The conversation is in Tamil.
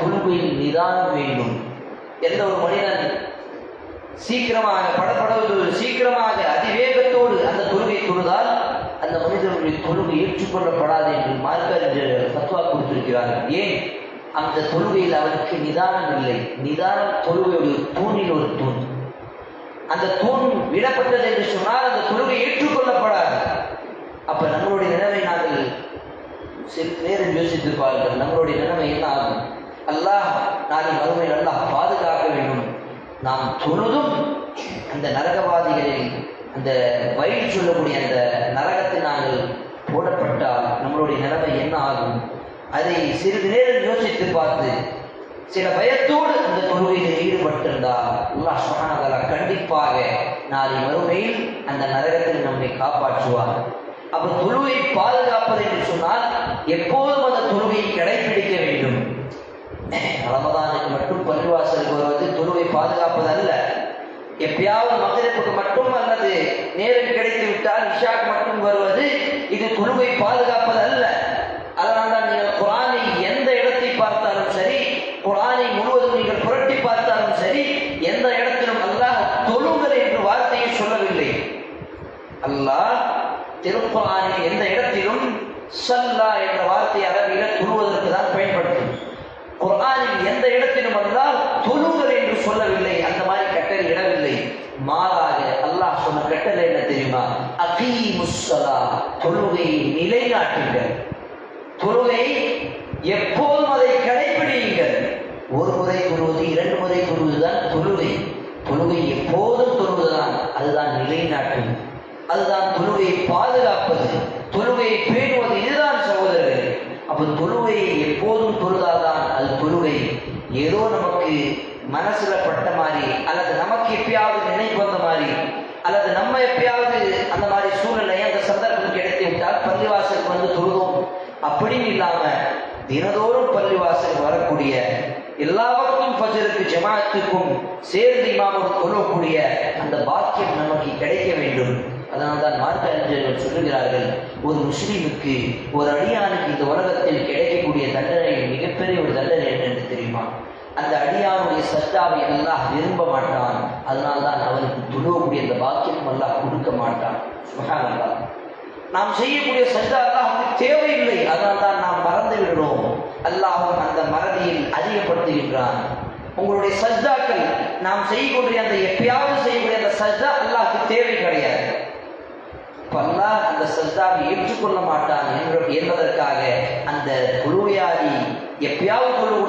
தொழுகையில் நிதானம் வேண்டும். எந்த ஒரு மனிதன் சீக்கிரமாக சீக்கிரமாக அதிவேகத்தோடு அந்த தொழுகை தொழுதால் அந்த மனிதனுடைய தொழுகை ஏற்றுக்கொள்ளப்படாது என்று மார்க்கறிஞர்கள் ஃபத்வா கொடுத்திருக்கிறார்கள். ஏன்? அந்த தொழுகையில் அவனுக்கு நிதானம் இல்லை. நிதானம் தொழுகையுடைய தூணில் ஒரு தூண். அந்த தூண் விடப்பட்டது என்று சொன்னால் அந்த தொழுகை ஏற்றுக்கொள்ளப்படாது. அப்ப நம்மளுடைய நிலைமை நாங்கள் சிறிது நேரம் யோசித்திருப்பார்கள். நம்மளுடைய நிலைமை என்ன ஆகும்? அல்லாஹ் நாளை மறுமை அல்லாஹ் பாதுகாக்க வேண்டும். நாம் தொழுதும் அந்த நரகவாதிகளில் அந்த வயிறு சொல்லக்கூடிய அந்த நரகத்தில் நாங்கள் போடப்பட்டால் நம்மளுடைய நிலைமை என்ன ஆகும்? அதை சிறிது நேரம் யோசித்து பார்த்து சில பயத்தோடு அந்த தொழுகையில் ஈடுபட்டிருந்தால் அல்லாஹ் சுப்ஹானஹு வ தஆலா கண்டிப்பாக நாளை மறுமையில் அந்த நரகத்தில் நம்மை காப்பாற்றுவார். அப்ப தொழுகை பாதுகாப்பது என்று சொன்னால் எப்போதும் அந்த தொழுகையை கடைபிடிக்க வேண்டும். ரமதானுக்கு மட்டும் பள்ளிவாசலுக்கு வருவது தொழுகை பாதுகாப்பது அல்ல. எப்பயாவது மகரிபுக்கு மட்டும் அல்லது நேரம் கிடைத்து விட்டால் இஷாக்கு மட்டும் வருவது இது தொழுகை பாதுகாப்பது அல்ல. அதனால் தான் நீங்கள் குர்ஆனை எந்த இடத்தை பார்த்தாலும் சரி, குர்ஆனை முழுவதும் நீங்கள் புரட்டி பார்த்தாலும் சரி, எந்த இடத்திலும் அல்லாஹ் தொழுங்கள் என்று வார்த்தையை சொல்லவில்லை. அல்லாஹ் திருக்குர்ஆனில் எந்த இடத்திலும் ஸல்லா என்ற வார்த்தை அரபியில தொழுவதற்கு தான் பயன்படுத்தும். குர்ஆனில் எந்த இடத்திலும் அல்லாஹ் தொழுங்கள் என்று சொல்லவில்லை. அந்த மாதிரி கட்டளை இடவில்லை. மாறாக அல்லாஹ் சொன்ன கட்டளை என்ன தெரியுமா? அகீமுஸ் ஸலா, தொழுகையை நிலைநாட்டுங்கள். தொழுகை எப்போதும் அதை கடைபிடியுங்கள். ஒரு முறை தொழுவது, 2 முறை தொழுவதுதான் தொழுகை. தொழுகை எப்போதும் தொழுவதுதான். அதுதான் நிலைநாட்டும். அதுதான் தொழுகையை பாதுகாப்பது, தொழுகையை பேணுவது. இதுதான் சகோதரர்கள். அப்ப தொழுகையை எப்போதும் தொழுதாதான் அது தொழுகை. ஏதோ நமக்கு மனசுல பட்ட மாதிரி அல்லது நமக்கு எப்பயாவது நினைப்பு வந்த மாதிரி அல்லது நம்ம எப்பயாவது அந்த மாதிரி சூழ்நிலை அந்த சந்தர்ப்பம் கிடைத்து விட்டால் பள்ளிவாசலுக்கு வந்து தொழுதோம் அப்படின்னு இல்லாம தினதோறும் பள்ளிவாசலுக்கு வரக்கூடிய எல்லாவற்றும் ஃபஜ்ருக்கு ஜமாஅத்துக்கும் சேர்ந்து இமாமோடு தொழக்கூடிய அந்த பாக்கியம் நமக்கு கிடைக்க வேண்டும். அதனால் தான் மார்க்க அறிஞர்கள் சொல்லுகிறார்கள், ஒரு முஸ்லீமுக்கு, ஒரு அடியானுக்கு இந்த உலகத்தில் கிடைக்கக்கூடிய தண்டனை மிகப்பெரிய ஒரு தண்டனை என்று தெரியுமா? அந்த அடியானுடைய சஜ்தாவை அல்லாஹ் விரும்ப மாட்டான். அதனால் தான் அவனுக்கு தொழக்கூடிய அந்த பாக்கியம் அல்லாஹ் கொடுக்க மாட்டான். சுப்ஹானல்லாஹ். நாம் செய்யக்கூடிய சஜ்தா அல்லாஹ்வுக்கு தேவையில்லை. அதனால் தான் நாம் மறந்து விடுறோம். அல்லாஹ்வும் அந்த மறதியில் அதிகப்படுத்துகின்றான். உங்களுடைய சஜ்தாக்கள் நாம் செய்யக்கூடிய அந்த எப்பயாவது செய்யக்கூடிய அந்த சஜ்தா அல்லாஹ்வுக்கு தேவை கிடையாது. அல்லாஹ் அந்த சஜ்தாவை ஏற்றுக்கொள்ள மாட்டான் என்பதற்காக அந்த தொழுகையாளி எப்பயாவது தொழக்கூடிய